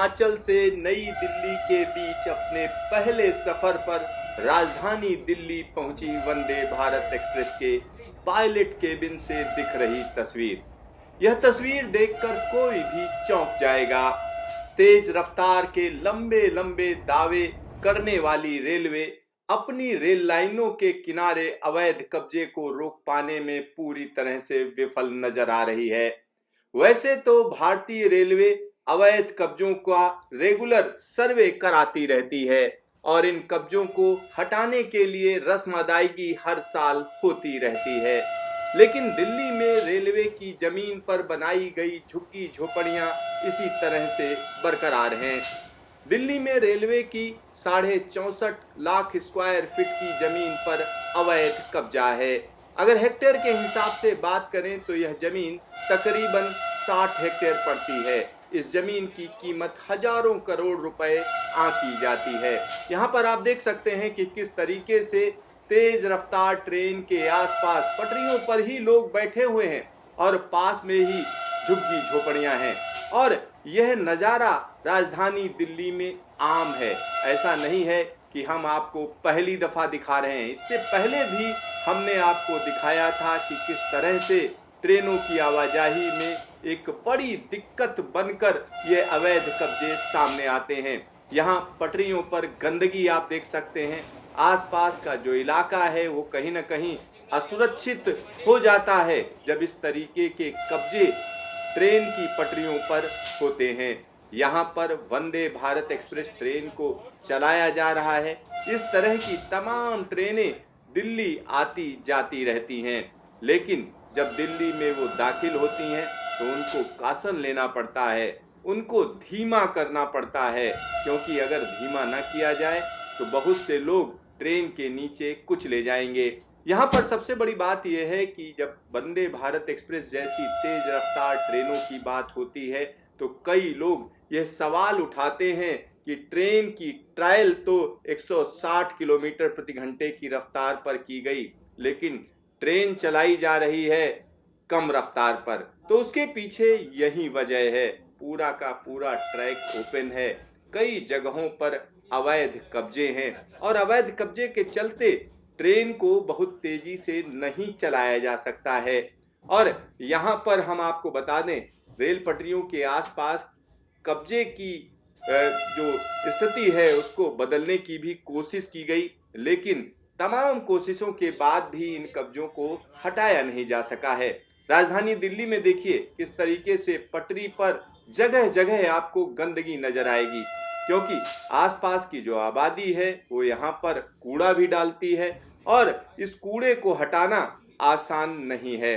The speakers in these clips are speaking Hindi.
हिमाचल से नई दिल्ली के बीच अपने पहले सफर पर राजधानी दिल्ली पहुंची वंदे भारत एक्सप्रेस के पायलट केबिन से दिख रही तस्वीर। यह तस्वीर देखकर कोई भी चौंक जाएगा। तेज रफ्तार के लंबे लंबे दावे करने वाली रेलवे अपनी रेल लाइनों के किनारे अवैध कब्जे को रोक पाने में पूरी तरह से विफल नजर आ रही है। वैसे तो भारतीय रेलवे अवैध कब्जों का रेगुलर सर्वे कराती रहती है और इन कब्जों को हटाने के लिए रस्म अदायगी हर साल होती रहती है, लेकिन दिल्ली में रेलवे की जमीन पर बनाई गई झुग्गी झोपड़ियां इसी तरह से बरकरार हैं। दिल्ली में रेलवे की 64.5 लाख स्क्वायर फीट की जमीन पर अवैध कब्जा है। अगर हेक्टेयर के हिसाब से बात करें तो यह जमीन तकरीबन 60 हेक्टेयर पड़ती है। इस जमीन की कीमत हजारों करोड़ रुपए आंकी जाती है। यहाँ पर आप देख सकते हैं कि किस तरीके से तेज रफ्तार ट्रेन के आसपास पटरियों पर ही लोग बैठे हुए हैं और पास में ही झुग्गी झोपड़ियां हैं। और यह नज़ारा राजधानी दिल्ली में आम है। ऐसा नहीं है कि हम आपको पहली दफा दिखा रहे हैं। इससे पहले भी हमने आपको दिखाया था कि किस तरह से ट्रेनों की आवाजाही में एक बड़ी दिक्कत बनकर ये अवैध कब्जे सामने आते हैं। यहाँ पटरियों पर गंदगी आप देख सकते हैं। आसपास का जो इलाका है वो कहीं ना कहीं असुरक्षित हो जाता है जब इस तरीके के कब्जे ट्रेन की पटरियों पर होते हैं। यहाँ पर वंदे भारत एक्सप्रेस ट्रेन को चलाया जा रहा है। इस तरह की तमाम ट्रेनें दिल्ली आती जाती रहती हैं, लेकिन जब दिल्ली में वो दाखिल होती हैं तो उनको कासन लेना पड़ता है, उनको धीमा करना पड़ता है, क्योंकि अगर धीमा ना किया जाए तो बहुत से लोग ट्रेन के नीचे कुचले ले जाएंगे। यहाँ पर सबसे बड़ी बात यह है कि जब वंदे भारत एक्सप्रेस जैसी तेज रफ्तार ट्रेनों की बात होती है तो कई लोग यह सवाल उठाते हैं कि ट्रेन की ट्रायल तो 160 किलोमीटर प्रति घंटे की रफ्तार पर की गई, लेकिन ट्रेन चलाई जा रही है कम रफ्तार पर। तो उसके पीछे यही वजह है। पूरा का पूरा ट्रैक ओपन है, कई जगहों पर अवैध कब्जे हैं और अवैध कब्जे के चलते ट्रेन को बहुत तेजी से नहीं चलाया जा सकता है। और यहाँ पर हम आपको बता दें, रेल पटरियों के आसपास कब्जे की जो स्थिति है उसको बदलने की भी कोशिश की गई, लेकिन तमाम कोशिशों के बाद भी इन कब्जों को हटाया नहीं जा सका है। राजधानी दिल्ली में देखिए किस तरीके से पटरी पर जगह जगह आपको गंदगी नजर आएगी, क्योंकि आसपास की जो आबादी है वो यहाँ पर कूड़ा भी डालती है और इस कूड़े को हटाना आसान नहीं है।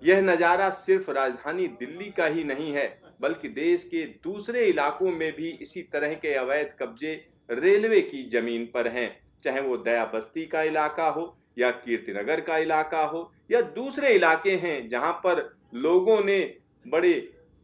यह नज़ारा सिर्फ राजधानी दिल्ली का ही नहीं है, बल्कि देश के दूसरे इलाकों में भी इसी तरह के अवैध कब्जे रेलवे की जमीन पर हैं। चाहे वो दया बस्ती का इलाका हो या कीर्तिनगर का इलाका हो या दूसरे इलाके हैं जहां पर लोगों ने बड़े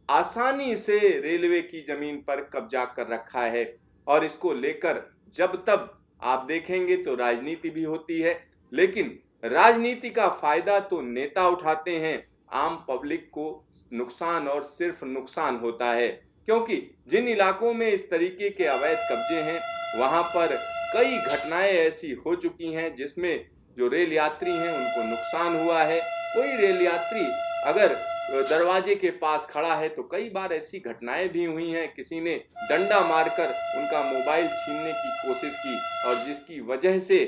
आसानी से रेलवे की जमीन पर कब्जा कर रखा है। और इसको लेकर जब तब आप देखेंगे तो राजनीति भी होती है, लेकिन राजनीति का फायदा तो नेता उठाते हैं, आम पब्लिक को नुकसान और सिर्फ नुकसान होता है। क्योंकि जिन इलाकों में इस तरीके के अवैध कब्जे हैं वहां पर कई घटनाएं ऐसी हो चुकी हैं जिसमें जो रेल यात्री हैं उनको नुकसान हुआ है। कोई रेल यात्री अगर दरवाजे के पास खड़ा है तो कई बार ऐसी घटनाएं भी हुई हैं, किसी ने डंडा मारकर उनका मोबाइल छीनने की कोशिश की और जिसकी वजह से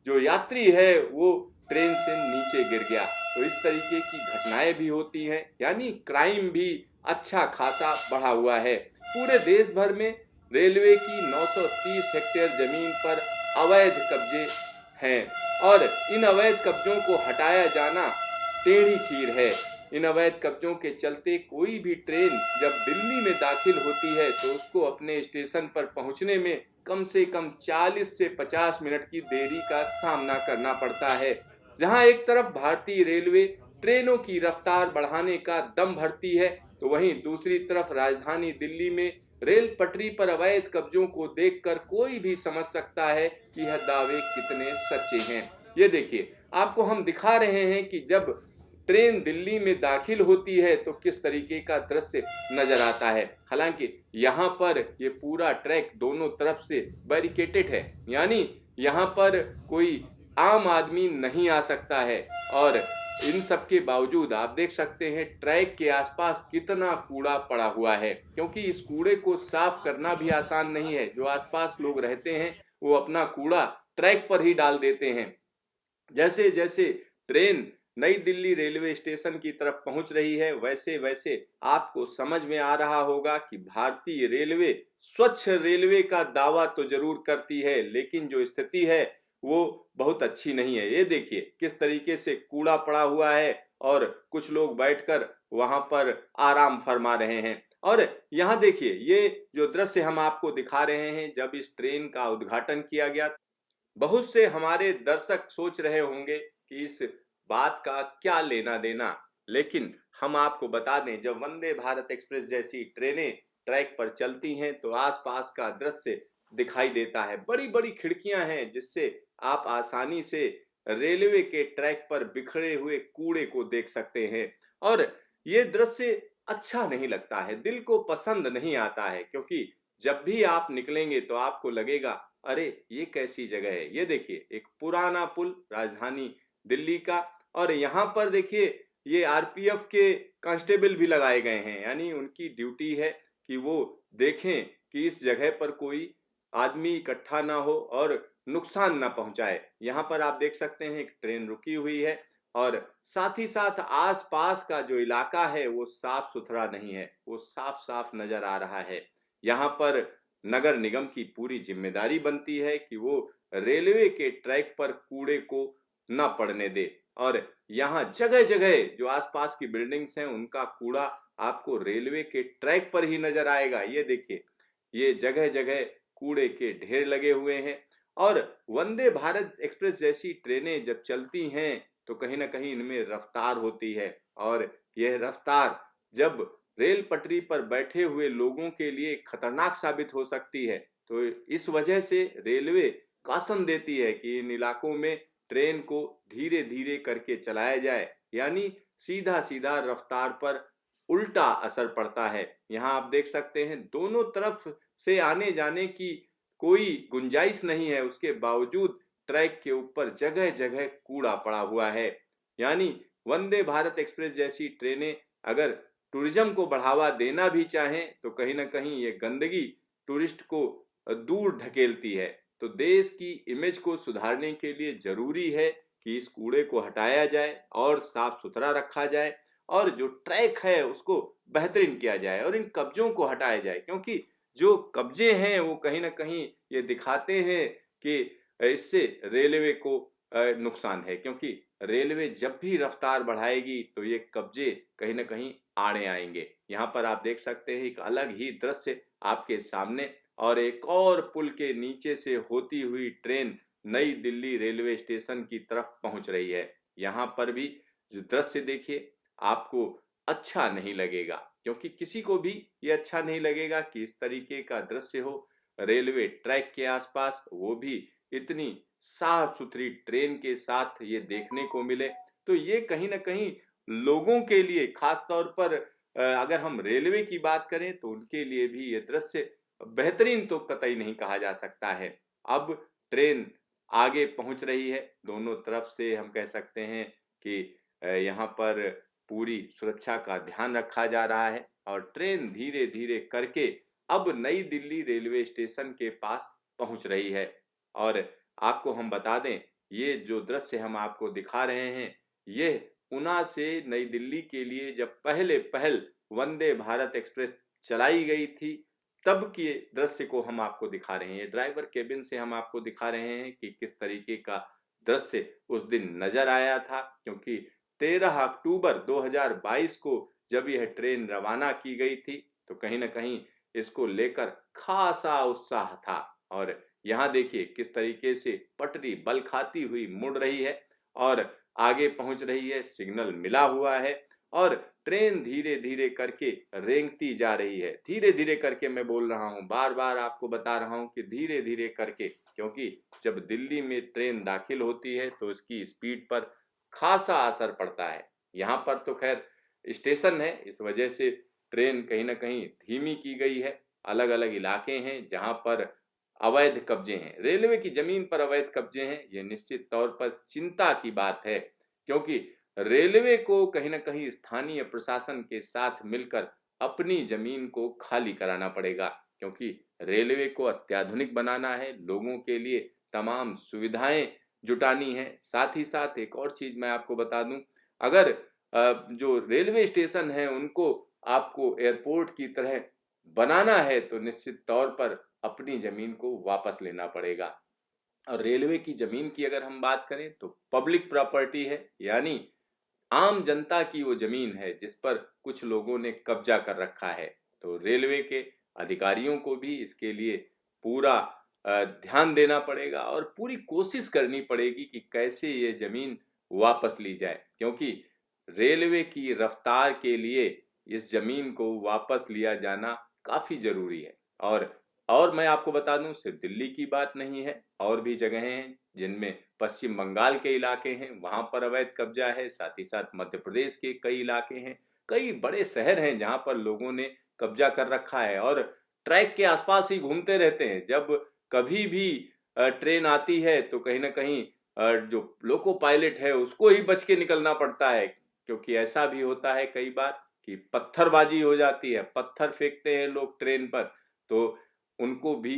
जो यात्री है वो ट्रेन से नीचे गिर गया। तो इस तरीके की घटनाएं भी होती हैं, यानी क्राइम भी अच्छा खासा बढ़ा हुआ है। पूरे देश भर में रेलवे की 930 हेक्टेयर जमीन पर अवैध कब्जे हैं और इन अवैध कब्जों को हटाया जाना टेढ़ी खीर है। इन अवैध कब्जों के चलते कोई भी ट्रेन जब दिल्ली में दाखिल होती है तो उसको अपने स्टेशन पर पहुंचने में कम से कम 40 से 50 मिनट की देरी का सामना करना पड़ता है। जहां एक तरफ भारतीय रेलवे ट्रेनों की रफ्तार बढ़ाने का दम भरती है, तो वहीं दूसरी तरफ राजधानी दिल्ली में रेल पटरी पर अवैध कब्जों को देखकर कोई भी समझ सकता है कि यह दावे कितने सच्चे हैं। ये देखिए, आपको हम दिखा रहे हैं कि जब ट्रेन दिल्ली में दाखिल होती है तो किस तरीके का दृश्य नजर आता है। हालांकि यहाँ पर ये पूरा ट्रैक दोनों तरफ से बैरिकेटेड है, यानी यहाँ पर कोई आम आदमी नहीं आ सकता है। और इन सब के बावजूद आप देख सकते हैं ट्रैक के आसपास कितना कूड़ा पड़ा हुआ है, क्योंकि इस कूड़े को साफ करना भी आसान नहीं है। जो आसपास लोग रहते हैं वो अपना कूड़ा ट्रैक पर ही डाल देते हैं। जैसे जैसे ट्रेन नई दिल्ली रेलवे स्टेशन की तरफ पहुंच रही है, वैसे वैसे आपको समझ में आ रहा होगा कि भारतीय रेलवे स्वच्छ रेलवे का दावा तो जरूर करती है, लेकिन जो स्थिति है वो बहुत अच्छी नहीं है। ये देखिए किस तरीके से कूड़ा पड़ा हुआ है और कुछ लोग बैठकर वहां पर आराम फरमा रहे हैं। और यहाँ देखिए ये जो दृश्य हम आपको दिखा रहे हैं, जब इस ट्रेन का उद्घाटन किया गया, बहुत से हमारे दर्शक सोच रहे होंगे कि इस बात का क्या लेना देना, लेकिन हम आपको बता दें जब वंदे भारत एक्सप्रेस जैसी ट्रेनें ट्रैक पर चलती हैं तो आसपास का दृश्य दिखाई देता है। बड़ी बड़ी खिड़कियां हैं जिससे आप आसानी से रेलवे के ट्रैक पर बिखरे हुए कूड़े को देख सकते हैं। और ये दृश्य अच्छा नहीं लगता है, दिल को पसंद नहीं आता है, क्योंकि जब भी आप निकलेंगे तो आपको लगेगा अरे ये कैसी जगह है। ये देखिए एक पुराना पुल राजधानी दिल्ली का, और यहाँ पर देखिए ये आरपीएफ के कांस्टेबल भी लगाए गए हैं, यानी उनकी ड्यूटी है कि वो देखें कि इस जगह पर कोई आदमी इकट्ठा ना हो और नुकसान ना पहुंचाए। यहाँ पर आप देख सकते हैं एक ट्रेन रुकी हुई है, और साथ ही साथ आसपास का जो इलाका है वो साफ सुथरा नहीं है, वो साफ साफ नजर आ रहा है। यहाँ पर नगर निगम की पूरी जिम्मेदारी बनती है कि वो रेलवे के ट्रैक पर कूड़े को न पड़ने दे। और यहाँ जगह जगह जो आसपास की बिल्डिंग्स हैं उनका कूड़ा आपको रेलवे के ट्रैक पर ही नजर आएगा। ये देखिए ये जगह जगह कूड़े के ढेर लगे हुए हैं। और वंदे भारत एक्सप्रेस जैसी ट्रेनें जब चलती हैं तो कहीं ना कहीं इनमें रफ्तार होती है, और यह रफ्तार जब रेल पटरी पर बैठे हुए लोगों के लिए खतरनाक साबित हो सकती है। तो इस वजह से रेलवे कॉशन देती है कि इन इलाकों में ट्रेन को धीरे धीरे करके चलाया जाए, यानी सीधा सीधा रफ्तार पर उल्टा असर पड़ता है। यहाँ आप देख सकते हैं दोनों तरफ से आने जाने की कोई गुंजाइश नहीं है, उसके बावजूद ट्रैक के ऊपर जगह जगह कूड़ा पड़ा हुआ है। यानी वंदे भारत एक्सप्रेस जैसी ट्रेनें अगर टूरिज्म को बढ़ावा देना भी चाहें तो कहीं ना कहीं ये गंदगी टूरिस्ट को दूर धकेलती है। तो देश की इमेज को सुधारने के लिए जरूरी है कि इस कूड़े को हटाया जाए और साफ सुथरा रखा जाए, और जो ट्रैक है उसको बेहतरीन किया जाए और इन कब्जों को हटाया जाए, क्योंकि जो कब्जे हैं वो कहीं ना कहीं ये दिखाते हैं कि इससे रेलवे को नुकसान है, क्योंकि रेलवे जब भी रफ्तार बढ़ाएगी तो ये कब्जे कहीं ना कहीं आड़े आएंगे। यहाँ पर आप देख सकते हैं एक अलग ही दृश्य आपके सामने, और एक और पुल के नीचे से होती हुई ट्रेन नई दिल्ली रेलवे स्टेशन की तरफ पहुंच रही है। यहाँ पर भी जो दृश्य देखिए आपको अच्छा नहीं लगेगा, क्योंकि किसी को भी ये अच्छा नहीं लगेगा कि इस तरीके का दृश्य हो रेलवे ट्रैक के आसपास, वो भी इतनी साफ सुथरी ट्रेन के साथ ये देखने को मिले। तो ये कहीं ना कहीं लोगों के लिए, खास तौर पर अगर हम रेलवे की बात करें तो उनके लिए भी ये दृश्य बेहतरीन तो कतई नहीं कहा जा सकता है। अब ट्रेन आगे पहुंच रही है, दोनों तरफ से हम कह सकते हैं कि यहाँ पर पूरी सुरक्षा का ध्यान रखा जा रहा है, और ट्रेन धीरे धीरे करके अब नई दिल्ली रेलवे स्टेशन के पास पहुंच रही है। और आपको हम बता दें ये जो दृश्य हम आपको दिखा रहे हैं ये ऊना से नई दिल्ली के लिए जब पहल वंदे भारत एक्सप्रेस चलाई गई थी तब के दृश्य को हम आपको दिखा रहे हैं। ड्राइवर केबिन से हम आपको दिखा रहे हैं कि किस तरीके का दृश्य उस दिन नजर आया था, क्योंकि 13 अक्टूबर 2022 को जब यह ट्रेन रवाना की गई थी तो कहीं ना कहीं इसको लेकर खासा उत्साह था। और यहाँ देखिए किस तरीके से पटरी बल खाती हुई मुड़ रही है और आगे पहुंच रही है, सिग्नल मिला हुआ है, और ट्रेन धीरे धीरे करके रेंगती जा रही है। धीरे धीरे करके मैं बोल रहा हूँ, बार बार आपको बता रहा हूँ कि धीरे धीरे करके, क्योंकि जब दिल्ली में ट्रेन दाखिल होती है तो इसकी स्पीड पर खासा असर पड़ता है। यहाँ पर तो खैर स्टेशन है, इस वजह से ट्रेन कहीं ना कहीं धीमी की गई है। अलग अलग इलाके हैं जहाँ पर अवैध कब्जे हैं, रेलवे की जमीन पर अवैध कब्जे हैं, ये निश्चित तौर पर चिंता की बात है, क्योंकि रेलवे को कहीं ना कहीं स्थानीय प्रशासन के साथ मिलकर अपनी जमीन को खाली कराना पड़ेगा, क्योंकि रेलवे को अत्याधुनिक बनाना है, लोगों के लिए तमाम सुविधाएं जुटानी है। साथ ही साथ एक और चीज मैं आपको बता दूं, अगर जो रेलवे स्टेशन है उनको आपको एयरपोर्ट की तरह बनाना है तो निश्चित तौर पर अपनी जमीन को वापस लेना पड़ेगा। और रेलवे की जमीन की अगर हम बात करें तो पब्लिक प्रॉपर्टी है, यानी आम जनता की वो जमीन है जिस पर कुछ लोगों ने कब्जा कर रखा है। तो रेलवे के अधिकारियों को भी इसके लिए पूरा ध्यान देना पड़ेगा और पूरी कोशिश करनी पड़ेगी कि कैसे ये जमीन वापस ली जाए, क्योंकि रेलवे की रफ्तार के लिए इस जमीन को वापस लिया जाना काफी जरूरी है। और मैं आपको बता दूं, सिर्फ दिल्ली की बात नहीं है, और भी जगहें हैं जिनमें पश्चिम बंगाल के इलाके हैं, वहां पर अवैध कब्जा है। साथ ही साथ मध्य प्रदेश के कई इलाके हैं, कई बड़े शहर हैं जहां पर लोगों ने कब्जा कर रखा है और ट्रैक के आसपास ही घूमते रहते हैं। जब कभी भी ट्रेन आती है तो कहीं ना कहीं जो लोको पायलट है उसको ही बच के निकलना पड़ता है, क्योंकि ऐसा भी होता है कई बार कि पत्थरबाजी हो जाती है, पत्थर फेंकते हैं लोग ट्रेन पर, तो उनको भी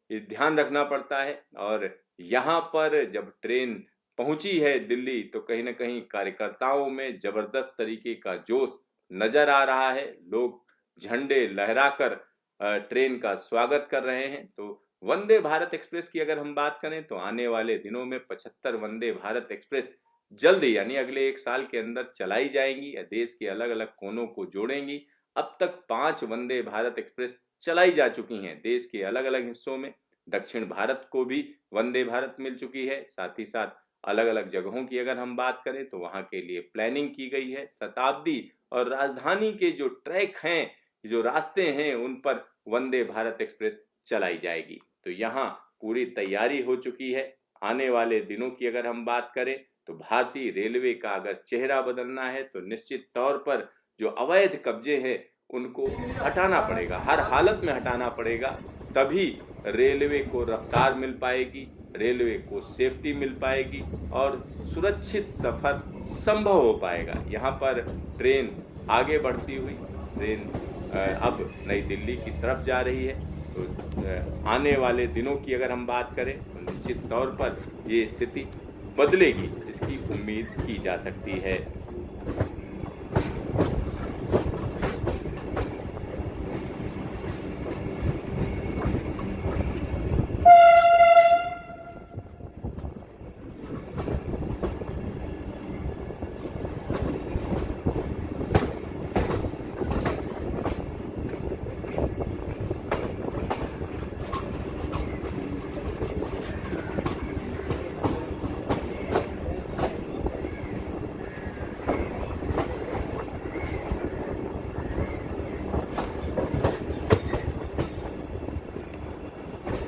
ध्यान रखना पड़ता है। और यहाँ पर जब ट्रेन पहुंची है दिल्ली तो कहीं ना कहीं कार्यकर्ताओं में जबरदस्त तरीके का जोश नजर आ रहा है, लोग झंडे लहराकर ट्रेन का स्वागत कर रहे हैं। तो वंदे भारत एक्सप्रेस की अगर हम बात करें तो आने वाले दिनों में 75 वंदे भारत एक्सप्रेस जल्द ही यानी अगले एक साल के अंदर चलाई जाएंगी या देश के अलग अलग कोनों को जोड़ेंगी। अब तक 5 वंदे भारत एक्सप्रेस चलाई जा चुकी हैं देश के अलग अलग हिस्सों में। दक्षिण भारत को भी वंदे भारत मिल चुकी है। साथ ही साथ अलग अलग जगहों की अगर हम बात करें तो वहां के लिए प्लानिंग की गई है। शताब्दी और राजधानी के जो ट्रैक हैं, जो रास्ते हैं, उन पर वंदे भारत एक्सप्रेस चलाई जाएगी। तो यहाँ पूरी तैयारी हो चुकी है। आने वाले दिनों की अगर हम बात करें तो भारतीय रेलवे का अगर चेहरा बदलना है तो निश्चित तौर पर जो अवैध कब्जे हैं उनको हटाना पड़ेगा, हर हालत में हटाना पड़ेगा, तभी रेलवे को रफ्तार मिल पाएगी, रेलवे को सेफ्टी मिल पाएगी और सुरक्षित सफर संभव हो पाएगा। यहाँ पर ट्रेन आगे बढ़ती हुई ट्रेन अब नई दिल्ली की तरफ जा रही है। तो आने वाले दिनों की अगर हम बात करें तो निश्चित तौर पर ये स्थिति बदलेगी, इसकी उम्मीद की जा सकती है।